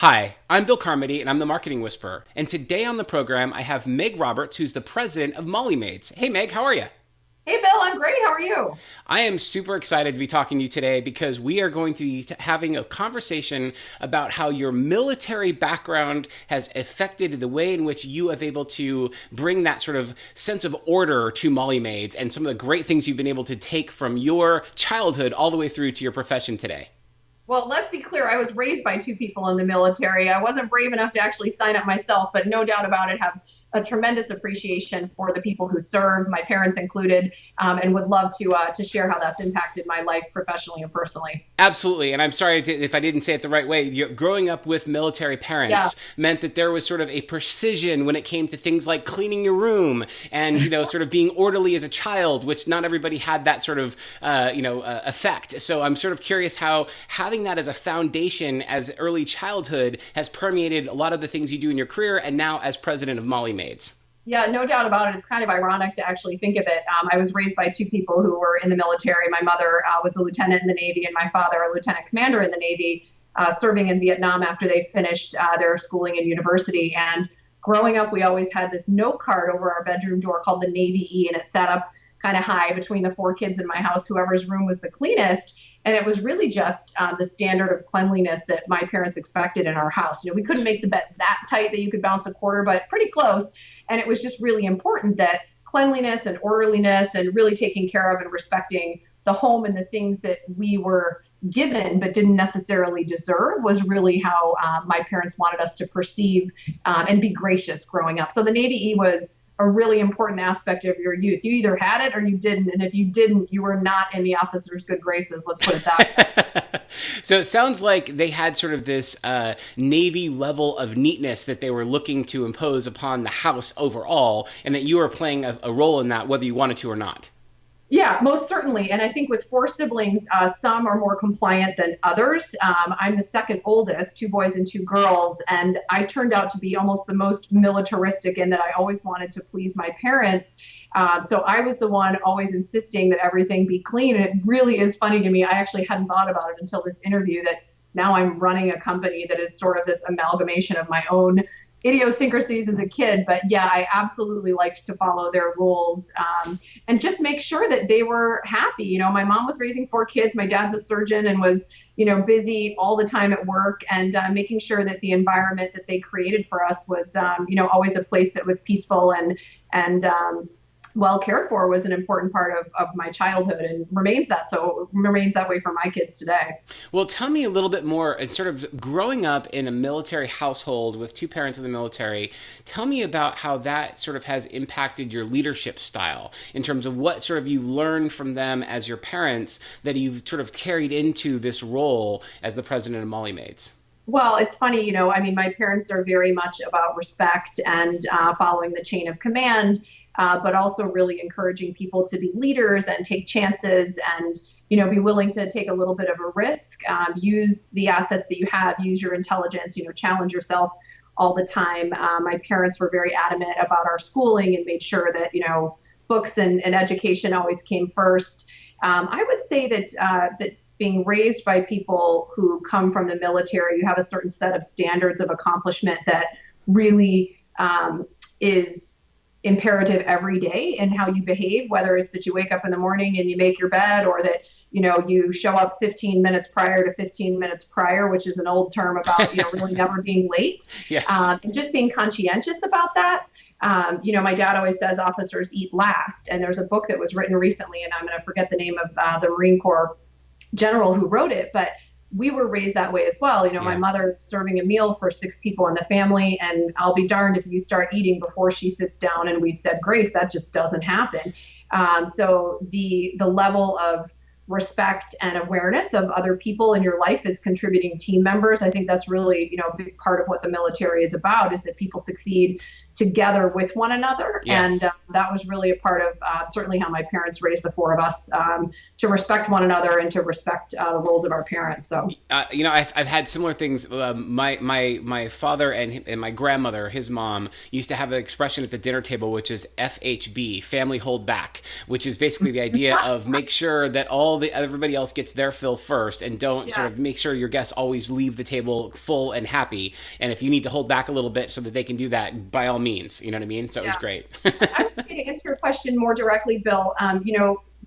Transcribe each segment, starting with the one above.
Hi, I'm Bill Carmody, and I'm the Marketing Whisperer. And today on the program, I have Meg Roberts, who's the president of Molly Maids. Hey, Meg, how are you? Hey Bill, I'm great. How are you? I am super excited to be talking to you today because we are going to be having a conversation about how your military background has affected the way in which you have able to bring that sort of sense of order to Molly Maids and some of the great things you've been able to take from your childhood all the way through to your profession today. Well, let's be clear. I was raised by two people in the military. I wasn't brave enough to actually sign up myself, but no doubt about it, have a tremendous appreciation for the people who served, my parents included, and would love to share how that's impacted my life professionally and personally. Absolutely, and I'm sorry if I didn't say it the right way. Growing up with military Yeah. parents meant that there was sort of a precision when it came to things like cleaning your room and sort of being orderly as a child, which not everybody had that sort of effect. So I'm sort of curious how having that as a foundation as early childhood has permeated a lot of the things you do in your career, and now as president of Molly Maids. Yeah, no doubt about it. It's kind of ironic to actually think of it. I was raised by two people who were in the military. My mother was a lieutenant in the Navy, and my father, a lieutenant commander in the Navy, serving in Vietnam after they finished their schooling in university. And growing up, we always had this note card over our bedroom door called the Navy E, and it sat up kind of high between the four kids in my house, whoever's room was the cleanest. And it was really just the standard of cleanliness that my parents expected in our house. We couldn't make the beds that tight that you could bounce a quarter, but pretty close. And it was just really important that cleanliness and orderliness and really taking care of and respecting the home and the things that we were given but didn't necessarily deserve was really how my parents wanted us to perceive and be gracious growing up. So the Navy E was a really important aspect of your youth. You either had it or you didn't. And if you didn't, you were not in the officer's good graces. Let's put it that way. So it sounds like they had sort of this Navy level of neatness that they were looking to impose upon the house overall, and that you were playing a role in that, whether you wanted to or not. Yeah, most certainly. And I think with four siblings, some are more compliant than others. I'm the second oldest, two boys and two girls, and I turned out to be almost the most militaristic in that I always wanted to please my parents. So I was the one always insisting that everything be clean. And it really is funny to me. I actually hadn't thought about it until this interview that now I'm running a company that is sort of this amalgamation of my own idiosyncrasies as a kid. But yeah, I absolutely liked to follow their rules and just make sure that they were happy. My mom was raising four kids. My dad's a surgeon and was, busy all the time at work, and making sure that the environment that they created for us was, always a place that was peaceful and well cared for was an important part of my childhood, and remains that way for my kids today. Well, tell me a little bit more, and sort of growing up in a military household with two parents in the military, tell me about how that sort of has impacted your leadership style in terms of what sort of you learned from them as your parents that you've sort of carried into this role as the president of Molly Maids. Well, it's funny, my parents are very much about respect and following the chain of command, but also really encouraging people to be leaders and take chances and, be willing to take a little bit of a risk, use the assets that you have, use your intelligence, challenge yourself all the time. My parents were very adamant about our schooling and made sure that, books and education always came first. I would say that being raised by people who come from the military, you have a certain set of standards of accomplishment that really is imperative every day in how you behave, whether it's that you wake up in the morning and you make your bed, or that you show up 15 minutes prior to 15 minutes prior, which is an old term about really never being late. Yes. And just being conscientious about that. My dad always says officers eat last, and there's a book that was written recently, and I'm going to forget the name of the Marine Corps general who wrote it, but we were raised that way as well. My mother serving a meal for six people in the family, and I'll be darned if you start eating before she sits down and we've said grace. That just doesn't happen. So the level of respect and awareness of other people in your life as contributing team members, I think that's really, a big part of what the military is about, is that people succeed together with one another. Yes. And that was really a part of certainly how my parents raised the four of us, to respect one another and to respect the roles of our parents. So, I've had similar things. My father and my grandmother, his mom, used to have an expression at the dinner table, which is FHB, family hold back, which is basically the idea of make sure that everybody else gets their fill first, and don't sort of make sure your guests always leave the table full and happy. And if you need to hold back a little bit so that they can do that, by all means, you know what I mean? So it was great. I would say, to answer your question more directly, Bill,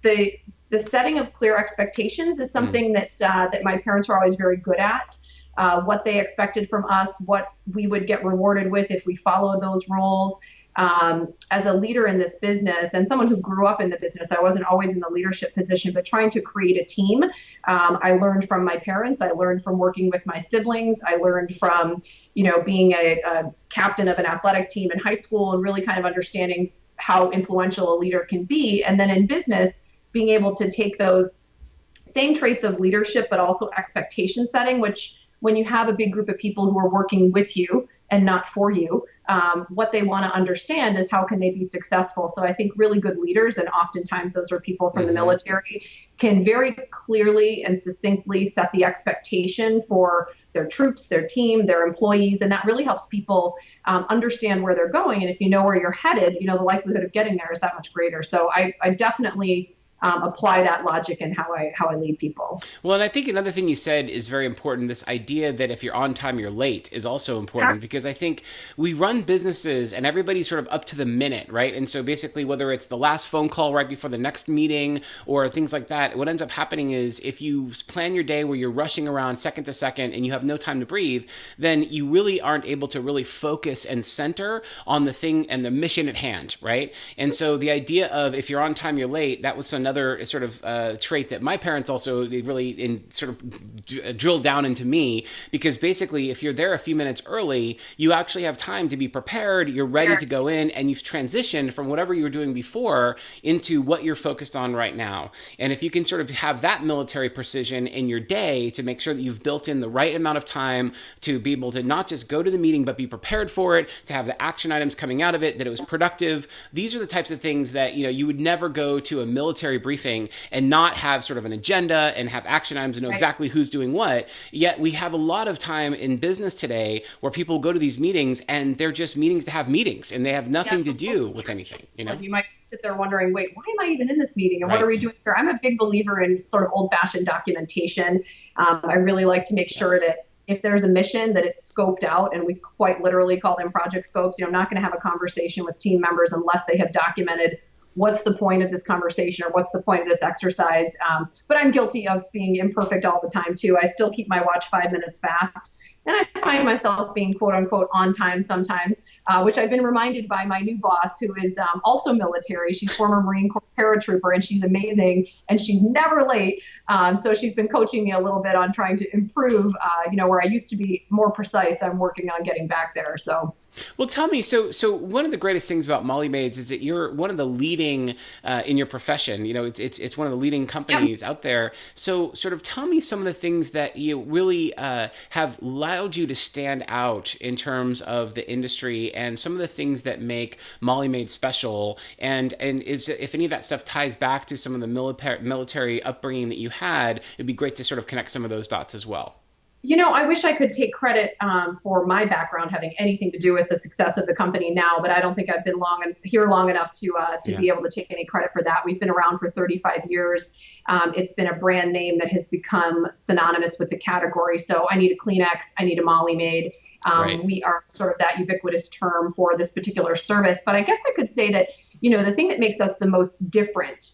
the setting of clear expectations is something that my parents were always very good at. What they expected from us, what we would get rewarded with if we followed those rules. As a leader in this business and someone who grew up in the business, I wasn't always in the leadership position, but trying to create a team. I learned from my parents. I learned from working with my siblings. I learned from, being a captain of an athletic team in high school and really kind of understanding how influential a leader can be. And then in business, being able to take those same traits of leadership, but also expectation setting, which when you have a big group of people who are working with you and not for you, what they want to understand is how can they be successful. So I think really good leaders, and oftentimes those are people from the military, can very clearly and succinctly set the expectation for their troops, their team, their employees, and that really helps people understand where they're going. And if you know where you're headed, the likelihood of getting there is that much greater. So I definitely apply that logic in how I lead people. Well, and I think another thing you said is very important. This idea that if you're on time, you're late is also important, because I think we run businesses and everybody's sort of up to the minute, right? And so basically, whether it's the last phone call right before the next meeting or things like that, what ends up happening is if you plan your day where you're rushing around second to second and you have no time to breathe, then you really aren't able to really focus and center on the thing and the mission at hand, right? And so the idea of if you're on time, you're late, that was another sort of trait that my parents also really drilled down into me, because basically if you're there a few minutes early, you actually have time to be prepared, you're ready to go in, and you've transitioned from whatever you were doing before into what you're focused on right now. And if you can sort of have that military precision in your day to make sure that you've built in the right amount of time to be able to not just go to the meeting, but be prepared for it, to have the action items coming out of it, that it was productive. These are the types of things that, you would never go to a military briefing and not have sort of an agenda and have action items and know exactly who's doing what. Yet we have a lot of time in business today where people go to these meetings and they're just meetings to have meetings, and they have nothing to do with anything. You might sit there wondering, wait, why am I even in this meeting? And what are we doing here? I'm a big believer in sort of old-fashioned documentation. I really like to make sure that if there's a mission, that it's scoped out, and we quite literally call them project scopes. I'm not going to have a conversation with team members unless they have documented what's the point of this conversation or what's the point of this exercise. But I'm guilty of being imperfect all the time too. I still keep my watch 5 minutes fast. And I find myself being quote unquote on time sometimes, which I've been reminded by my new boss, who is also military. She's former Marine Corps paratrooper, and she's amazing, and she's never late. So she's been coaching me a little bit on trying to improve, where I used to be more precise. I'm working on getting back there. So. Well, tell me, so one of the greatest things about Molly Maids is that you're one of the leading in your profession. It's one of the leading companies out there. So sort of tell me some of the things that you really have allowed you to stand out in terms of the industry, and some of the things that make Molly Maid special, and is, if any of that stuff ties back to some of the military upbringing that you had, it'd be great to sort of connect some of those dots as well. I wish I could take credit for my background having anything to do with the success of the company now, but I don't think I've been here long enough to be able to take any credit for that. We've been around for 35 years. It's been a brand name that has become synonymous with the category. So I need a Kleenex, I need a Molly Maid. We are sort of that ubiquitous term for this particular service. But I guess I could say that, the thing that makes us the most different,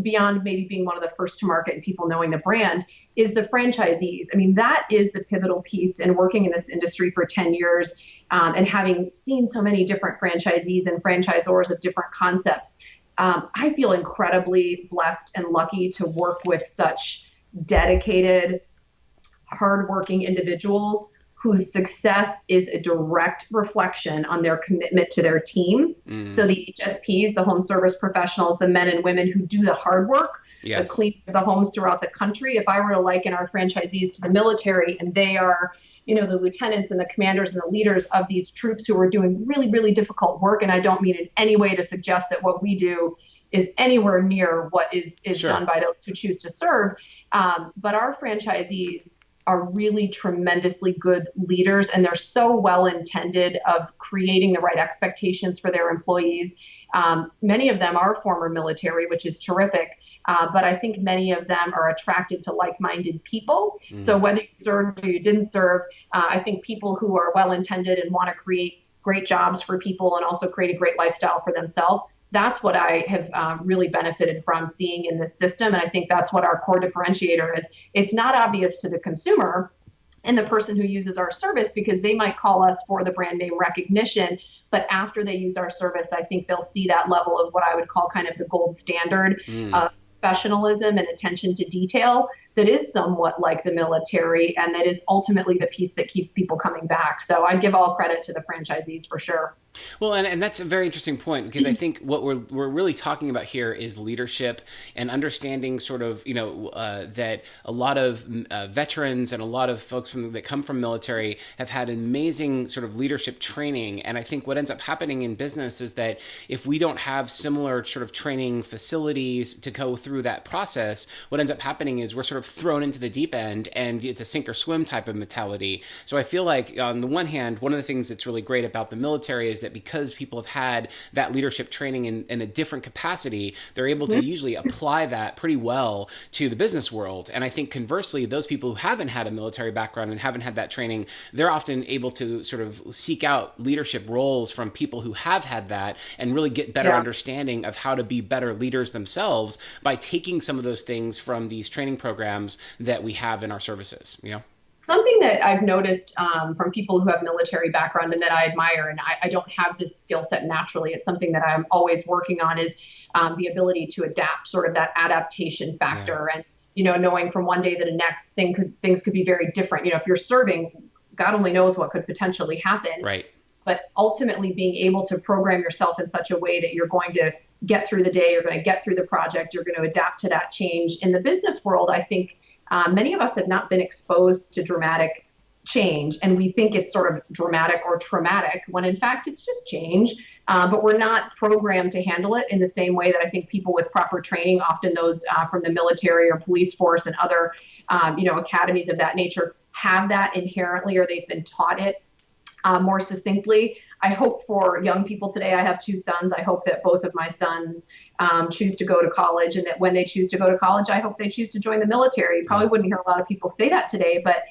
beyond maybe being one of the first to market and people knowing the brand, is the franchisees. I mean, that is the pivotal piece in working in this industry for 10 years and having seen so many different franchisees and franchisors of different concepts. I feel incredibly blessed and lucky to work with such dedicated, hardworking individuals whose success is a direct reflection on their commitment to their team. So the HSPs, the home service professionals, the men and women who do the hard work, the cleaning of the homes throughout the country. If I were to liken our franchisees to the military, and they are the lieutenants and the commanders and the leaders of these troops who are doing really, really difficult work. And I don't mean in any way to suggest that what we do is anywhere near what is Sure. done by those who choose to serve. But our franchisees are really tremendously good leaders, and they're so well intended of creating the right expectations for their employees. Many of them are former military, which is terrific. But I think many of them are attracted to like-minded people. So whether you served or you didn't serve, I think people who are well-intended and want to create great jobs for people and also create a great lifestyle for themselves, that's what I have really benefited from seeing in this system. And I think that's what our core differentiator is. It's not obvious to the consumer and the person who uses our service because they might call us for the brand name recognition. But after they use our service, I think they'll see that level of what I would call kind of the gold standard of professionalism and attention to detail that is somewhat like the military, and that is ultimately the piece that keeps people coming back. So I'd give all credit to the franchisees for sure. Well, and that's a very interesting point, because I think what we're really talking about here is leadership and understanding sort of, that a lot of veterans and a lot of folks that come from military have had amazing sort of leadership training. And I think what ends up happening in business is that if we don't have similar sort of training facilities to go through that process, what ends up happening is we're sort of thrown into the deep end, and it's a sink or swim type of mentality. So I feel like on the one hand, one of the things that's really great about the military is that because people have had that leadership training in a different capacity, they're able to usually apply that pretty well to the business world. And I think conversely, those people who haven't had a military background and haven't had that training, they're often able to sort of seek out leadership roles from people who have had that and really get better understanding of how to be better leaders themselves by taking some of those things from these training programs that we have in our services, Something that I've noticed from people who have military background and that I admire, and I don't have this skill set naturally, it's something that I'm always working on, is the ability to adapt, sort of that adaptation factor. And, knowing from one day to the next things could be very different. If you're serving, God only knows what could potentially happen. Right. But ultimately being able to program yourself in such a way that you're going to get through the day, you're going to get through the project, you're going to adapt to that change. In the business world, I think many of us have not been exposed to dramatic change, and we think it's sort of dramatic or traumatic, when in fact it's just change. But we're not programmed to handle it in the same way that I think people with proper training, often those from the military or police force and other academies of that nature, have that inherently, or they've been taught it more succinctly. I hope for young people today, I have two sons, I hope that both of my sons choose to go to college, and that when they choose to go to college, I hope they choose to join the military. You probably wouldn't hear a lot of people say that today, but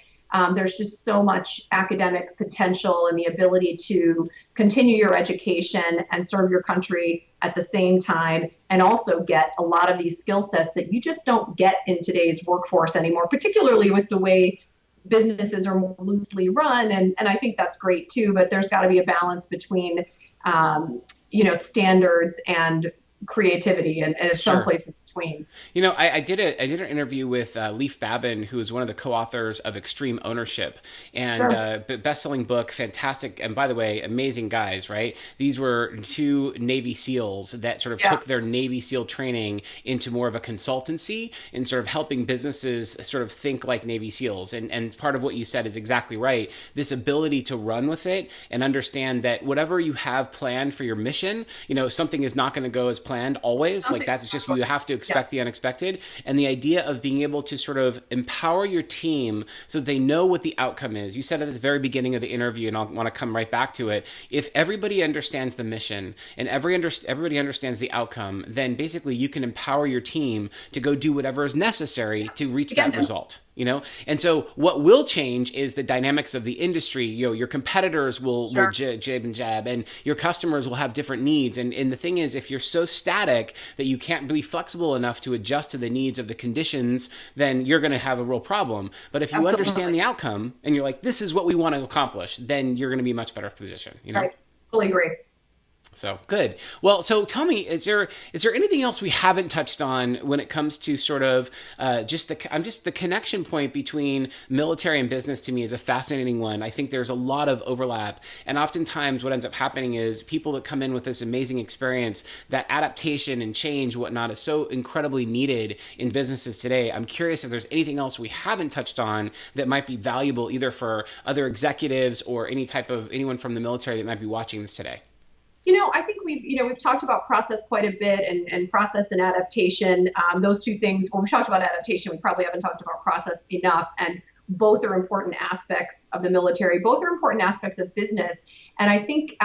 there's just so much academic potential and the ability to continue your education and serve your country at the same time, and also get a lot of these skill sets that you just don't get in today's workforce anymore, particularly with the way businesses are more loosely run. And I think that's great too, but there's got to be a balance between, standards and creativity, and someplace in between. I did an interview with Leif Babin, who is one of the co-authors of Extreme Ownership, and best-selling book, fantastic. And by the way, amazing guys, right? These were two Navy SEALs that sort of took their Navy SEAL training into more of a consultancy and sort of helping businesses sort of think like Navy SEALs. And part of what you said is exactly right. This ability to run with it and understand that whatever you have planned for your mission, something is not going to go as planned always. Like that's just, you have to expect the unexpected. And the idea of being able to sort of empower your team so that they know what the outcome is. You said at the very beginning of the interview, and I'll want to come right back to it, if everybody understands the mission and everybody understands the outcome, then basically you can empower your team to go do whatever is necessary to reach that result. And so what will change is the dynamics of the industry. Your competitors will jib and jab, and your customers will have different needs. And the thing is, if you're so static that you can't be flexible enough to adjust to the needs of the conditions, then you're going to have a real problem. But if you understand the outcome and you're like, this is what we want to accomplish, then you're going to be in a much better position. Right. Totally agree. So good. Well, so tell me, is there anything else we haven't touched on when it comes to sort of just the connection point between military and business? To me is a fascinating one. I think there's a lot of overlap, and oftentimes what ends up happening is people that come in with this amazing experience, that adaptation and change, whatnot, is so incredibly needed in businesses today. I'm curious if there's anything else we haven't touched on that might be valuable either for other executives or anyone from the military that might be watching this today. I think we've talked about process quite a bit, and process and adaptation. Those two things. When we talked about adaptation, we probably haven't talked about process enough. And both are important aspects of the military. Both are important aspects of business. And I think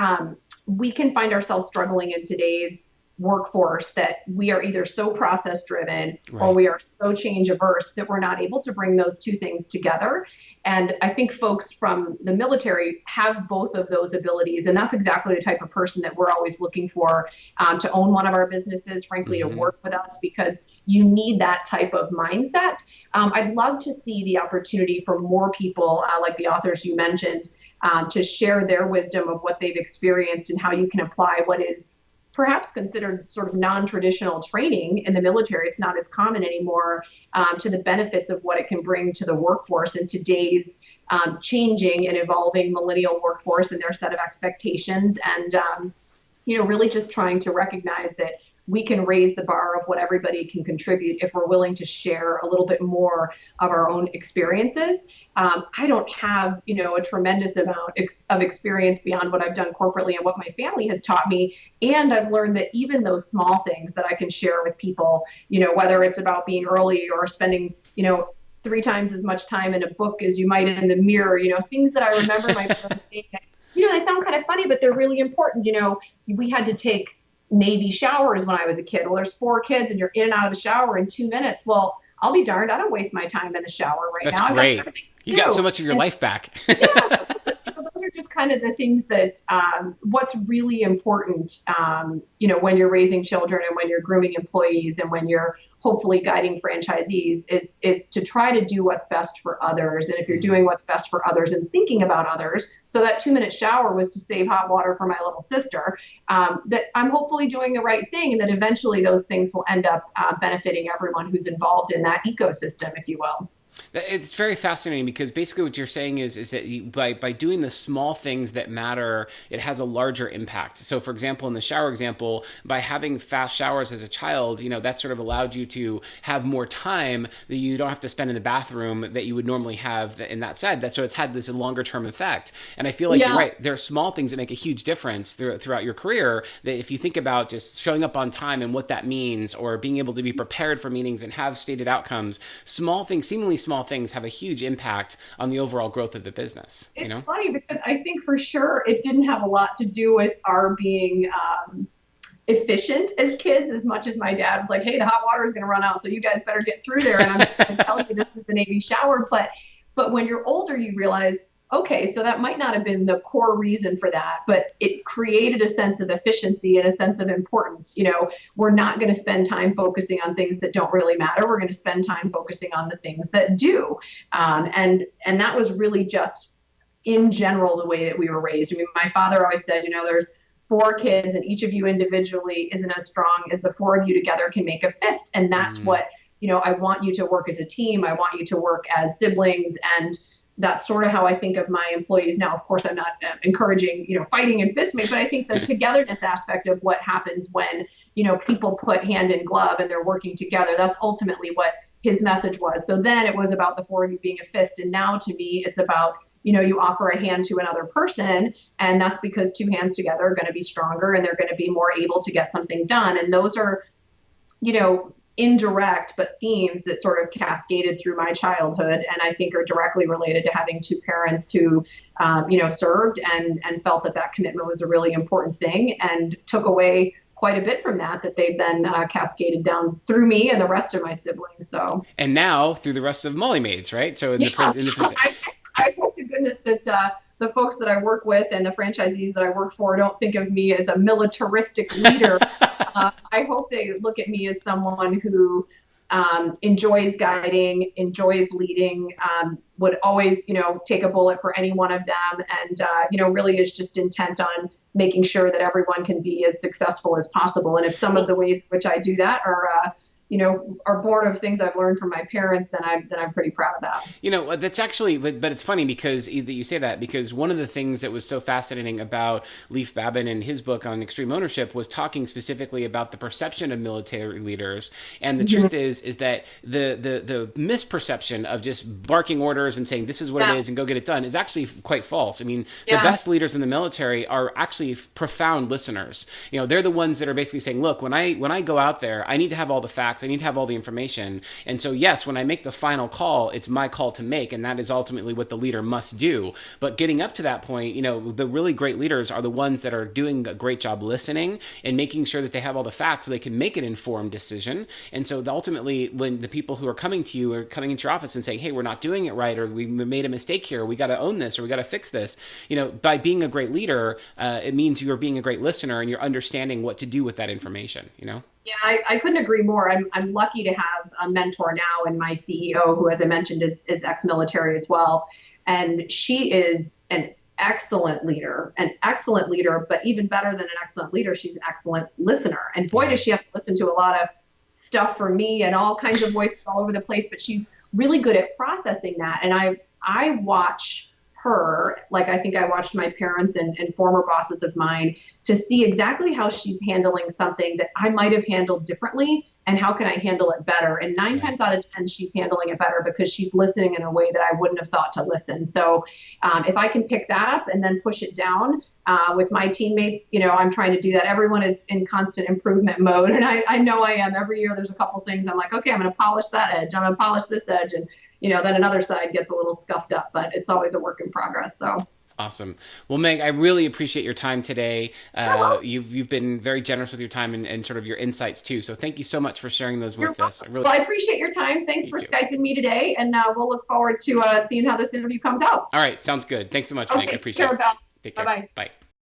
we can find ourselves struggling in today's workforce that we are either so process driven or we are so change averse that we're not able to bring those two things together. And I think folks from the military have both of those abilities. And that's exactly the type of person that we're always looking for to own one of our businesses, frankly, to work with us, because you need that type of mindset. I'd love to see the opportunity for more people like the authors you mentioned to share their wisdom of what they've experienced and how you can apply what is perhaps considered sort of non-traditional training in the military. It's not as common anymore, to the benefits of what it can bring to the workforce in today's changing and evolving millennial workforce and their set of expectations. And, really just trying to recognize that we can raise the bar of what everybody can contribute if we're willing to share a little bit more of our own experiences. I don't have, a tremendous amount of experience beyond what I've done corporately and what my family has taught me. And I've learned that even those small things that I can share with people, whether it's about being early or spending, 3 times as much time in a book as you might in the mirror, things that I remember my parents saying, they sound kind of funny, but they're really important. We had to take Navy showers when I was a kid. Well, there's 4 kids and you're in and out of the shower in 2 minutes. Well, I'll be darned. I don't waste my time in the shower right now. That's great. You got so much of your life back. Yeah, those are just kind of the things that what's really important, when you're raising children and when you're grooming employees and when you're hopefully guiding franchisees is to try to do what's best for others. And if you're doing what's best for others and thinking about others, so that 2-minute shower was to save hot water for my little sister, that I'm hopefully doing the right thing, and that eventually those things will end up benefiting everyone who's involved in that ecosystem, if you will. It's very fascinating because basically what you're saying is that by doing the small things that matter, it has a larger impact. So, for example, in the shower example, by having fast showers as a child, that sort of allowed you to have more time that you don't have to spend in the bathroom that you would normally have in that side. So it's had this longer term effect. And I feel like you're right. There are small things that make a huge difference throughout your career, that if you think about just showing up on time and what that means, or being able to be prepared for meetings and have stated outcomes, small things, seemingly small things, have a huge impact on the overall growth of the business. It's funny because I think for sure it didn't have a lot to do with our being efficient as kids, as much as my dad was like, hey, the hot water is going to run out, so you guys better get through there. And I'm going to tell you this is the Navy shower. But when you're older, you realize, okay, so that might not have been the core reason for that, but it created a sense of efficiency and a sense of importance. We're not going to spend time focusing on things that don't really matter. We're going to spend time focusing on the things that do. And that was really just in general the way that we were raised. I mean, my father always said, there's 4 kids and each of you individually isn't as strong as the 4 of you together can make a fist. And that's what, I want you to work as a team. I want you to work as siblings. And that's sort of how I think of my employees now. Of course, I'm not encouraging, fighting and fist make, but I think the togetherness aspect of what happens when, people put hand in glove and they're working together, that's ultimately what his message was. So then it was about the 4 of you being a fist. And now to me, it's about, you offer a hand to another person, and that's because 2 hands together are going to be stronger and they're going to be more able to get something done. And those are, indirect, but themes that sort of cascaded through my childhood, and I think are directly related to having 2 parents who, served and felt that commitment was a really important thing, and took away quite a bit from that they've then cascaded down through me and the rest of my siblings. So, and now through the rest of Molly Maids, right? So I hope to goodness that the folks that I work with and the franchisees that I work for don't think of me as a militaristic leader. I hope they look at me as someone who enjoys guiding, enjoys leading, would always, take a bullet for any one of them, and, really is just intent on making sure that everyone can be as successful as possible. And if some of the ways in which I do that are born of things I've learned from my parents, then I'm pretty proud of that. That's actually, but it's funny because you say that, because one of the things that was so fascinating about Leif Babin in his book on extreme ownership was talking specifically about the perception of military leaders. And the truth is that the misperception of just barking orders and saying this is what it is and go get it done is actually quite false. I mean, the best leaders in the military are actually profound listeners. They're the ones that are basically saying, look, when I go out there, I need to have all the facts. I need to have all the information. And so, yes, when I make the final call, it's my call to make, and that is ultimately what the leader must do. But getting up to that point, the really great leaders are the ones that are doing a great job listening and making sure that they have all the facts so they can make an informed decision. And so ultimately, when the people who are coming to you are coming into your office and saying, hey, we're not doing it right, or we made a mistake here, we got to own this, or we got to fix this, by being a great leader, it means you're being a great listener and you're understanding what to do with that information, Yeah, I couldn't agree more. I'm lucky to have a mentor now, and my CEO, who, as I mentioned, is ex-military as well. And she is an excellent leader, but even better than an excellent leader, she's an excellent listener. And boy, does she have to listen to a lot of stuff from me and all kinds of voices all over the place, but she's really good at processing that. And I watch her, like I think I watched my parents and former bosses of mine, to see exactly how she's handling something that I might have handled differently, and how can I handle it better. And 9 times out of 10, she's handling it better because she's listening in a way that I wouldn't have thought to listen. So if I can pick that up and then push it down with my teammates, I'm trying to do that. Everyone is in constant improvement mode, and I know I am. Every year there's a couple things I'm like, okay, I'm going to polish that edge, I'm going to polish this edge, and then another side gets a little scuffed up, but it's always a work in progress. So. Awesome. Well, Meg, I really appreciate your time today. You've been very generous with your time and sort of your insights too. So thank you so much for sharing those with us. I appreciate your time. Thanks for Skyping me today, and we'll look forward to seeing how this interview comes out. All right. Sounds good. Thanks so much, Meg. I appreciate it. Take care. Bye-bye. Bye.